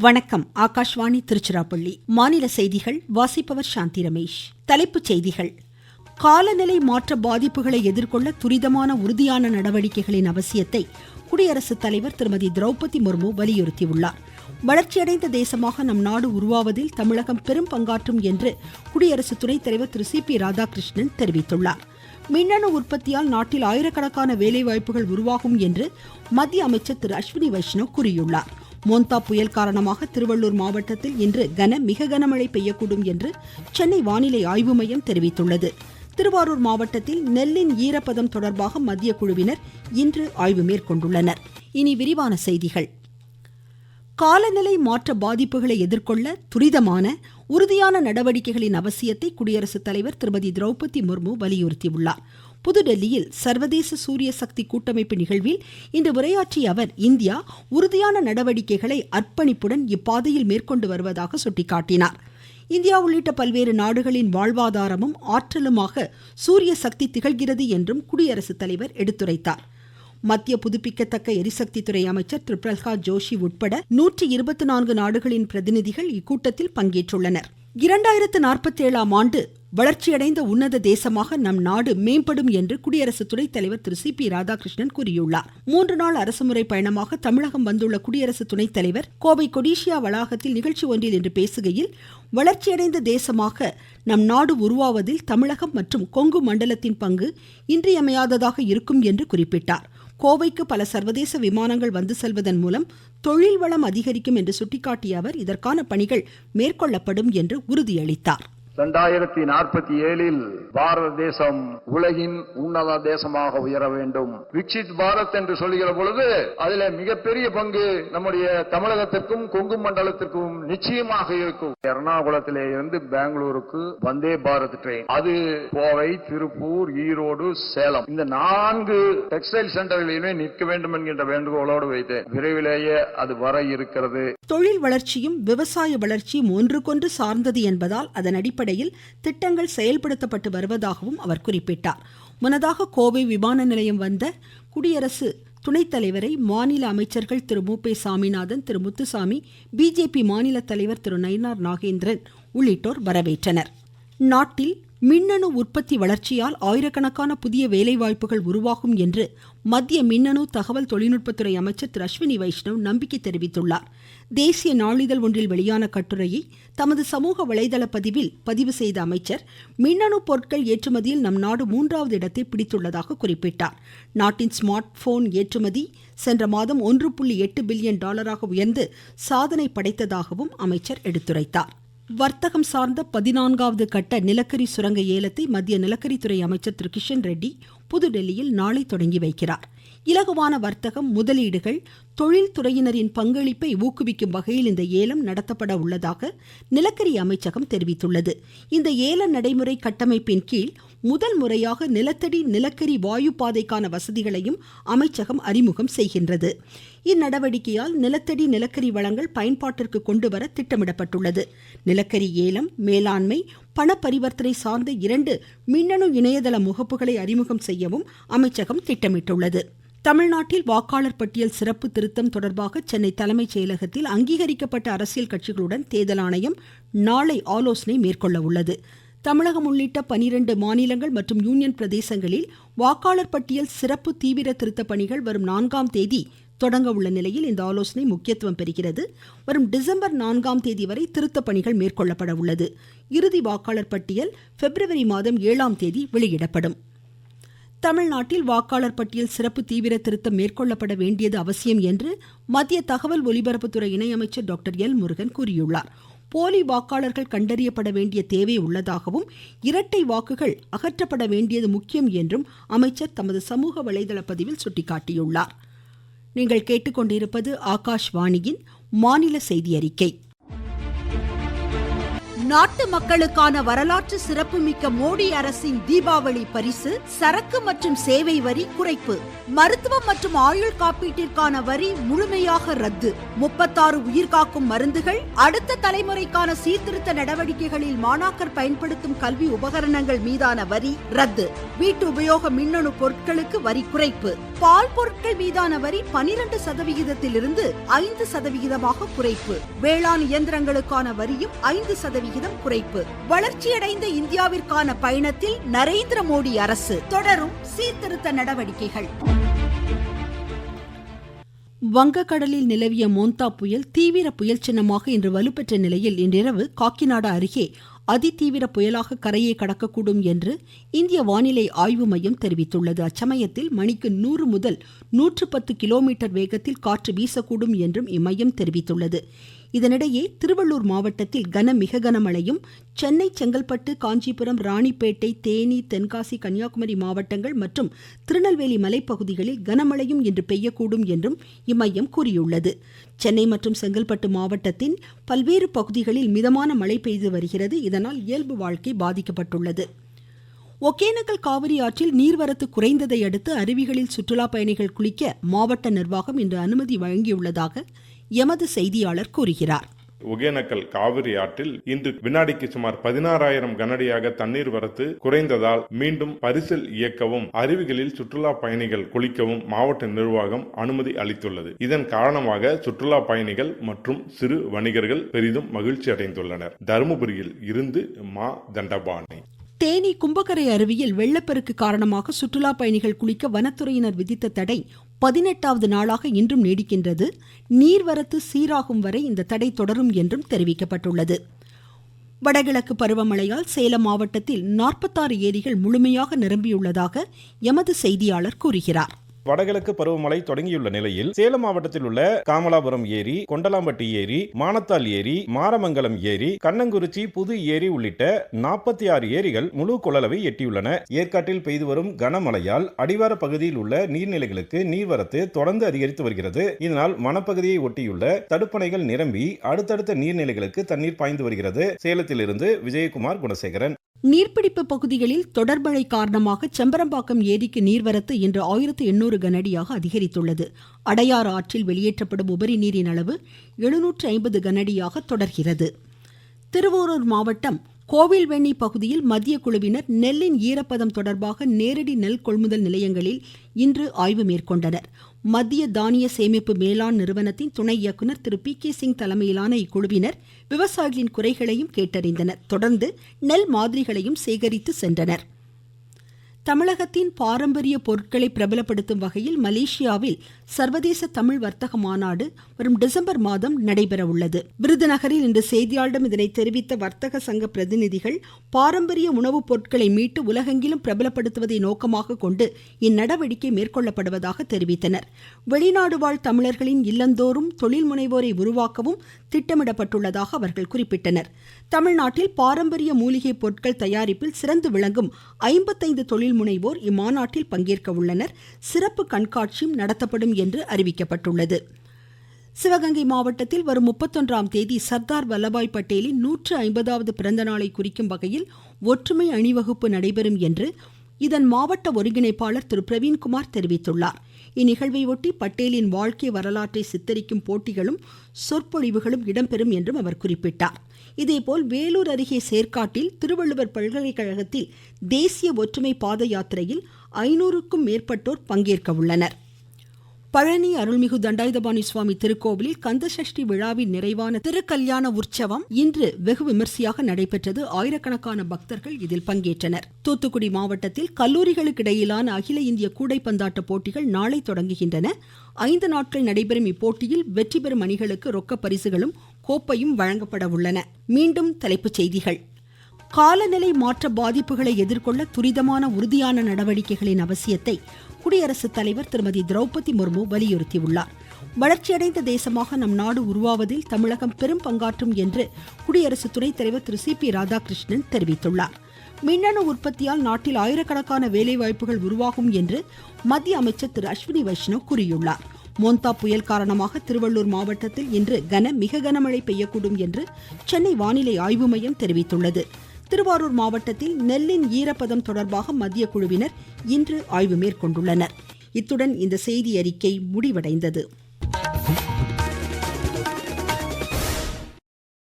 வணக்கம். ஆகாஷ்வாணி திருச்சிராப்பள்ளி. மாநில செய்திகள் வாசிப்பவர் சாந்தி ரமேஷ். தலைப்புச் செய்திகள். காலநிலை மாற்ற பாதிப்புகளை எதிர்கொள்ள துரிதமான உறுதியான நடவடிக்கைகளின் அவசியத்தை குடியரசுத் தலைவர் திருமதி திரௌபதி முர்மு வலியுறுத்தியுள்ளார். வளர்ச்சியடைந்த தேசமாக நம் நாடு உருவாவதில் தமிழகம் பெரும் பங்காற்றும் என்று குடியரசு துணைத் தலைவர் திரு சி.பி. ராதாகிருஷ்ணன் தெரிவித்துள்ளார். மின்னணு உற்பத்தியால் நாட்டில் ஆயிரக்கணக்கான வேலைவாய்ப்புகள் உருவாகும் என்று மத்திய அமைச்சர் திரு அஸ்வினி வைஷ்ணவ் கூறியுள்ளார். மோந்தா புயல் காரணமாக திருவள்ளூர் மாவட்டத்தில் இன்று மிக கனமழை பெய்யக்கூடும் என்று சென்னை வானிலை ஆய்வு மையம் தெரிவித்துள்ளது. திருவாரூர் மாவட்டத்தில் நெல்லின் ஈரப்பதம் தொடர்பாக மத்திய குழுவினர் இன்று ஆய்வு மேற்கொண்டுள்ளனர். இனி விரிவான செய்திகள். காலநிலை மாற்ற பாதிப்புகளை எதிர்கொள்ள துரிதமான உறுதியான நடவடிக்கைகளின் அவசியத்தை குடியரசுத் தலைவர் திருமதி திரௌபதி முர்மு வலியுறுத்தியுள்ளார். புதுடெல்லியில் சர்வதேச சூரிய சக்தி கூட்டமைப்பு நிகழ்வில் இன்று உரையாற்றிய அவர், இந்தியா உறுதியான நடவடிக்கைகளை அர்ப்பணிப்புடன் இப்பாதையில் மேற்கொண்டு வருவதாக சுட்டிக்காட்டினார். இந்தியா உள்ளிட்ட பல்வேறு நாடுகளின் வாழ்வாதாரமும் ஆற்றலுமாக சூரிய சக்தி திகழ்கிறது என்றும் குடியரசுத் தலைவர் எடுத்துரைத்தார். மத்திய புதுப்பிக்கத்தக்க எரிசக்தி துறை அமைச்சர் திரு பிரல்ஹாத் ஜோஷி உட்பட 124 நாடுகளின் பிரதிநிதிகள் இக்கூட்டத்தில் பங்கேற்றுள்ளனர். 2047ஆம் ஆண்டு வளர்ச்சியடைந்த உன்னத தேசமாக நம் நாடு மேம்படும் என்று குடியரசு துணைத் தலைவர் திரு சி.பி. ராதாகிருஷ்ணன் கூறியுள்ளார். 3 நாள் அரசுமுறை பயணமாக தமிழகம் வந்துள்ள குடியரசு துணைத் தலைவர் கோவை கொடிஷியா வளாகத்தில் நிகழ்ச்சி ஒன்றில் இன்று பேசுகையில், வளர்ச்சியடைந்த தேசமாக நம் நாடு உருவாவதில் தமிழகம் மற்றும் கொங்கு மண்டலத்தின் பங்கு இன்றியமையாததாக இருக்கும் என்று குறிப்பிட்டார். கோவைக்கு பல சர்வதேச விமானங்கள் வந்து செல்வதன் மூலம் தொழில் வளம் அதிகரிக்கும் என்று சுட்டிக்காட்டிய அவர், இதற்கான பணிகள் மேற்கொள்ளப்படும் என்று உறுதியளித்தார். 2047இல் பாரத தேசம் உலகின் உன்னத தேசமாக உயர வேண்டும். விக்சித் பாரத் என்று சொல்லுகிற பொழுது அதில் மிகப்பெரிய பங்கு நம்முடைய தமிழகத்திற்கும் கொங்கு மண்டலத்திற்கும் நிச்சயமாக இருக்கும். எர்ணாகுளத்திலே இருந்து பெங்களூருக்கு வந்தே பாரத் ட்ரெயின், அது கோவை, திருப்பூர், ஈரோடு, சேலம், இந்த 4 டெக்ஸ்டைல் சென்டர்களிலுமே நிற்க வேண்டும் என்கின்ற வேண்டுகோளோடு வைத்து விரைவிலேயே அது வர இருக்கிறது. தொழில் வளர்ச்சியும் விவசாய வளர்ச்சியும் ஒன்றுக்கொன்று சார்ந்தது என்பதால் அதன் அடிப்படையில் திட்டங்கள் செயல்படுத்தப்பட்டு வருவதாகவும் அவர் குறிப்பிட்டார். முன்னதாக கோவை விமான நிலையம் வந்த குடியரசு துணைத் தலைவரை மாநில அமைச்சர்கள் திரு மு. சாமிநாதன், திரு முத்துசாமி, பிஜேபி மாநில தலைவர் திரு நயினார் நாகேந்திரன் உள்ளிட்டோர் வரவேற்றனர். நாட்டில் மின்னணு உற்பத்தி வளர்ச்சியால் ஆயிரக்கணக்கான புதிய வேலைவாய்ப்புகள் உருவாகும் என்று மத்திய மின்னணு தகவல் தொழில்நுட்பத்துறை அமைச்சர் திரு அஸ்வினி வைஷ்ணவ் நம்பிக்கை தெரிவித்துள்ளார். தேசிய நாளிதழ் ஒன்றில் வெளியான கட்டுரையை தமது சமூக வலைதள பதிவில் பதிவு செய்த அமைச்சர், மின்னணு பொருட்கள் ஏற்றுமதியில் நம் நாடு 3வது இடத்தை பிடித்துள்ளதாக குறிப்பிட்டார். நாட்டின் ஸ்மார்ட் போன் ஏற்றுமதி சென்ற மாதம் $1.8 பில்லியன் உயர்ந்து சாதனை படைத்ததாகவும் அமைச்சர் எடுத்துரைத்தார். வர்த்தகம் சார்ந்த 14வது கட்ட நிலக்கரி சுரங்க ஏலத்தை மத்திய நிலக்கரித்துறை அமைச்சர் திரு கிஷன் ரெட்டி புதுடெல்லியில் நாளை தொடங்கி வைக்கிறார். இலகுவான வர்த்தகம், முதலீடுகள், தொழில்துறையினரின் பங்களிப்பை ஊக்குவிக்கும் வகையில் இந்த ஏலம் நடத்தப்பட உள்ளதாக நிலக்கரி அமைச்சகம் தெரிவித்துள்ளது. இந்த ஏல நடைமுறை கட்டமைப்பின் கீழ் முதல் முறையாக நிலத்தடி நிலக்கரி வாயு பாதைக்கான வசதிகளையும் அமைச்சகம் அறிமுகம் செய்கின்றது. இந்நடவடிக்கையால் நிலத்தடி நிலக்கரி வளங்கள் பயன்பாட்டிற்கு கொண்டுவர திட்டமிடப்பட்டுள்ளது. நிலக்கரி ஏலம், மேலாண்மை, பண பரிவர்த்தனை சார்ந்த 2 மின்னணு இணையதள முகப்புகளை அறிமுகம் செய்யவும் அமைச்சகம் திட்டமிட்டுள்ளது. தமிழ்நாட்டில் வாக்காளர் பட்டியல் சிறப்பு திருத்தம் தொடர்பாக சென்னை தலைமைச் செயலகத்தில் அங்கீகரிக்கப்பட்ட அரசியல் கட்சிகளுடன் தேர்தல் ஆணையம் நாளை ஆலோசனை மேற்கொள்ள உள்ளது. தமிழகம் உள்ளிட்ட 12 மாநிலங்கள் மற்றும் யூனியன் பிரதேசங்களில் வாக்காளர் பட்டியல் சிறப்பு தீவிர திருத்த பணிகள் வரும் 4ஆம் தேதி தொடங்க உள்ள நிலையில் இந்த ஆலோசனை முக்கியத்துவம் பெறுகிறது. வரும் டிசம்பர் 4ஆம் தேதி வரை திருத்த பணிகள் மேற்கொள்ளப்பட உள்ளது. இறுதி வாக்காளர் பட்டியல் பிப்ரவரி மாதம் 7ஆம் தேதி வெளியிடப்படும். தமிழ்நாட்டில் வாக்காளர் பட்டியல் சிறப்பு தீவிர திருத்தம் மேற்கொள்ளப்பட வேண்டியது அவசியம் என்று மத்திய தகவல் ஒலிபரப்புத்துறை இணையமைச்சர் டாக்டர் எல். முருகன் கூறியுள்ளார். போலி வாக்காளர்கள் கண்டறியப்பட வேண்டிய தேவை உள்ளதாகவும், இரட்டை வாக்குகள் அகற்றப்பட வேண்டியது முக்கியம் என்றும் அமைச்சர் தமது சமூக வலைதள பதிவில் சுட்டிக்காட்டியுள்ளார். நீங்கள் கேட்டுக்கொண்டிருப்பது ஆகாஷ்வாணியின் மாநில செய்தி அறிக்கை. நாட்டு மக்களுக்கான வரலாற்று சிறப்புமிக்க மோடி அரசின் தீபாவளி பரிசு சரக்கு மற்றும் சேவை வரி குறைப்பு. மருத்துவம் மற்றும் ஆயுள் காப்பீட்டிற்கான வரி முழுமையாக ரத்து. 36 உயிர்காக்கும் மருந்துகள், அடுத்த தலைமுறைக்கான சீர்திருத்த நடவடிக்கைகளில் மாணாக்கர் பயன்படுத்தும் கல்வி உபகரணங்கள் மீதான வரி ரத்து. வீட்டு உபயோக மின்னணு பொருட்களுக்கு வரி குறைப்பு. பால் பொருட்கள் மீதான வரி 12% 5% குறைப்பு. வேளாண் இயந்திரங்களுக்கான வரியும் 5% குறைப்பு. வளர்ச்சியடைந்த இந்தியாவிற்கான பயணத்தில் நரேந்திர மோடி அரசு தொடரும் சீர்திருத்த நடவடிக்கைகள். வங்கக்கடலில் நிலவிய மோந்தா புயல் தீவிர புயல் சின்னமாக இன்று வலுப்பெற்ற நிலையில் இன்றிரவு காக்கிநாடா அருகே அதிதீவிர புயலாக கரையை கடக்கக்கூடும் என்று இந்திய வானிலை ஆய்வு மையம் தெரிவித்துள்ளது. அச்சமயத்தில் மணிக்கு 100 முதல் 110 கிலோமீட்டர் வேகத்தில் காற்று வீசக்கூடும் என்றும் இம்மையம் தெரிவித்துள்ளது. இதனிடையே திருவள்ளூர் மாவட்டத்தில் மிக கனமழையும், சென்னை, செங்கல்பட்டு, காஞ்சிபுரம், ராணிப்பேட்டை, தேனி, தென்காசி, கன்னியாகுமரி மாவட்டங்கள் மற்றும் திருநெல்வேலி மலைப்பகுதிகளில் கனமழையும் இன்று பெய்யக்கூடும் என்றும் இம்மையம் கூறியுள்ளது. சென்னை மற்றும் செங்கல்பட்டு மாவட்டத்தின் பல்வேறு பகுதிகளில் மிதமான மழை பெய்து வருகிறது. இதனால் இயல்பு வாழ்க்கை பாதிக்கப்பட்டுள்ளது. ஒகேனக்கல் காவிரி ஆற்றில் நீர்வரத்து குறைந்ததை அடுத்து அருவிகளில் சுற்றுலா பயணிகள் குளிக்க மாவட்ட நிர்வாகம் இன்று அனுமதி வழங்கியுள்ளதாக எமது செய்தியாளர் கூறுகிறார். ஒகேனக்கல் காவிரி ஆற்றில் இன்று வினாடிக்கு சுமார் 16,000 கனஅடியாக தண்ணீர் வரத்து குறைந்ததால் மீண்டும் பரிசல் இயக்கவும் அருவிகளில் சுற்றுலா பயணிகள் குளிக்கவும் மாவட்ட நிர்வாகம் அனுமதி அளித்துள்ளது. இதன் காரணமாக சுற்றுலா பயணிகள் மற்றும் சிறு வணிகர்கள் பெரிதும் மகிழ்ச்சி அடைந்துள்ளனர். தருமபுரியில் இருந்து மா தண்டபாணி. தேனி கும்பக்கரை அருவியில் வெள்ளப்பெருக்கு காரணமாக சுற்றுலா பயணிகள் குளிக்க வனத்துறையினர் விதித்த தடை 18வது நாளாக இன்றும் நீடிக்கின்றது. நீர்வரத்து சீராகும் வரை இந்த தடை தொடரும் என்றும் தெரிவிக்கப்பட்டுள்ளது. வடகிழக்கு பருவமழையால் சேலம் மாவட்டத்தில் 46 ஏரிகள் முழுமையாக நிரம்பியுள்ளதாக எமது செய்தியாளர் கூறுகிறார். வடகிழக்கு பருவமழை தொடங்கியுள்ள நிலையில் சேலம் மாவட்டத்தில் உள்ள காமலாபுரம் ஏரி, கொண்டலாம்பட்டி ஏரி, மானத்தால் ஏரி, மாரமங்கலம் ஏரி, கண்ணங்குறிச்சி புது ஏரி உள்ளிட்ட 46 ஏரிகள் முழு கொள்ளளவை எட்டியுள்ளன. ஏற்காட்டில் பெய்து வரும் கனமழையால் அடிவார பகுதியில் உள்ள நீர்நிலைகளுக்கு நீர்வரத்து தொடர்ந்து அதிகரித்து வருகிறது. இதனால் வனப்பகுதியை ஒட்டியுள்ள தடுப்பணைகள் நிரம்பி அடுத்தடுத்த நீர்நிலைகளுக்கு தண்ணீர் பாய்ந்து வருகிறது. சேலத்திலிருந்து விஜயகுமார் குணசேகரன். நீர்பிடிப்பு பகுதிகளில் தொடர்மழை காரணமாக செம்பரம்பாக்கம் ஏரிக்கு நீர்வரத்து இன்று 1800 கனஅடியாக அதிகரித்துள்ளது. அடையாறு ஆற்றில் வெளியேற்றப்படும் உபரி நீரின் அளவு 750 கனஅடியாக தொடர்கிறது. திருவாரூர் மாவட்டம் கோவில்வெண்ணி பகுதியில் மத்திய குழுவினர் நெல்லின் ஈரப்பதம் தொடர்பாக நேரடி நெல் கொள்முதல் நிலையங்களில் இன்று ஆய்வு மேற்கொண்டனர். மத்திய தானிய சேமிப்பு மேலாண் நிறுவனத்தின் துணை இயக்குனர் திரு PK சிங் தலைமையிலான இக்குழுவினர் விவசாயிகளின் குறைகளையும் கேட்டறிந்தனர். தொடர்ந்து நெல் மாதிரிகளையும் சேகரித்து சென்றனர். தமிழகத்தின் பாரம்பரிய பொருட்களை பிரபலப்படுத்தும் வகையில் மலேசியாவில் சர்வதேச தமிழ் வர்த்தக மாநாடு வரும் டிசம்பர் மாதம் நடைபெற உள்ளது. விருதுநகரில் இன்று செய்தியாளர்களிடம் இதனை தெரிவித்த வர்த்தக சங்க பிரதிநிதிகள், பாரம்பரிய உணவுப் பொருட்களை மீட்டு உலகெங்கிலும் பிரபலப்படுத்துவதை நோக்கமாக கொண்டு இந்நடவடிக்கை மேற்கொள்ளப்படுவதாக தெரிவித்தனர். வெளிநாடு வாழ் தமிழர்களின் இல்லந்தோறும் தொழில் முனைவோரை உருவாக்கவும் திட்டமிடப்பட்டுள்ளதாக அவர்கள் குறிப்பிட்டனர். தமிழ்நாட்டில் பாரம்பரிய மூலிகை பொருட்கள் தயாரிப்பில் சிறந்து விளங்கும் 55 தொழில் முனைவோர் இம்மாநாட்டில் பங்கேற்க உள்ளனர். சிறப்பு கண்காட்சியும் நடத்தப்படும் என்று அறிவிக்கப்பட்டுள்ளது. சிவகங்கை மாவட்டத்தில் வரும் 31ஆம் தேதி சர்தார் வல்லபாய் பட்டேலின் 150வது பிறந்த நாளை குறிக்கும் வகையில் ஒற்றுமை அணிவகுப்பு நடைபெறும் என்று இதன் மாவட்ட ஒருங்கிணைப்பாளர் திரு பிரவீன்குமார் தெரிவித்துள்ளார். இந்நிகழ்வை ஒட்டி பட்டேலின் வாழ்க்கை வரலாற்றை சித்தரிக்கும் போட்டிகளும் சொற்பொழிவுகளும் இடம்பெறும் என்றும் அவர் குறிப்பிட்டார். இதேபோல் வேலூர் அருகே சேர்க்காட்டில் திருவள்ளுவர் பல்கலைக்கழகத்தில் தேசிய ஒற்றுமை பாத யாத்திரையில் 500க்கும் மேற்பட்டோர் பங்கேற்க உள்ளனர். பழனி அருள்மிகு தண்டாயுதபாணி சுவாமி திருக்கோவிலில் கந்தசஷ்டி விழாவின் நிறைவான திருக்கல்யாண உற்சவம் இன்று வெகு விமர்சையாக நடைபெற்றது. ஆயிரக்கணக்கான பக்தர்கள் இதில் பங்கேற்றனர். தூத்துக்குடி மாவட்டத்தில் கல்லூரிகளுக்கு இடையிலான அகில இந்திய கூடைப்பந்தாட்ட போட்டிகள் நாளை தொடங்குகின்றன. 5 நாட்கள் நடைபெறும் இப்போட்டியில் வெற்றி பெறும் அணிகளுக்கு ரொக்க பரிசுகளும் கோப்பையும் வழங்கப்பட உள்ளன. மீண்டும் தலைப்புச் செய்திகள். காலநிலை மாற்ற பாதிப்புகளை எதிர்கொள்ள துரிதமான உறுதியான நடவடிக்கைகளின் அவசியத்தை குடியரசுத் தலைவர் திருமதி திரௌபதி முர்மு வலியுறுத்தியுள்ளார். வளர்ச்சியடைந்த தேசமாக நம் நாடு உருவாவதில் தமிழகம் பெரும் பங்காற்றும் என்று குடியரசு துணைத் தலைவர் திரு CP ராதாகிருஷ்ணன் தெரிவித்துள்ளார். மின்னணு உற்பத்தியால் நாட்டில் ஆயிரக்கணக்கான வேலைவாய்ப்புகள் உருவாகும் என்று மத்திய அமைச்சர் திரு அஸ்வினி வைஷ்ணவ் கூறியுள்ளார். மோந்தா புயல் காரணமாக திருவள்ளூர் மாவட்டத்தில் இன்று மிக கனமழை பெய்யக்கூடும் என்று சென்னை வானிலை ஆய்வு மையம் தெரிவித்துள்ளது. திருவாரூர் மாவட்டத்தில் நெல்லின் ஈரப்பதம் தொடர்பாக மத்திய குழுவினர் இன்று ஆய்வு மேற்கொண்டுள்ளனர். இத்துடன் இந்த செய்தி அறிக்கை முடிவடைந்தது.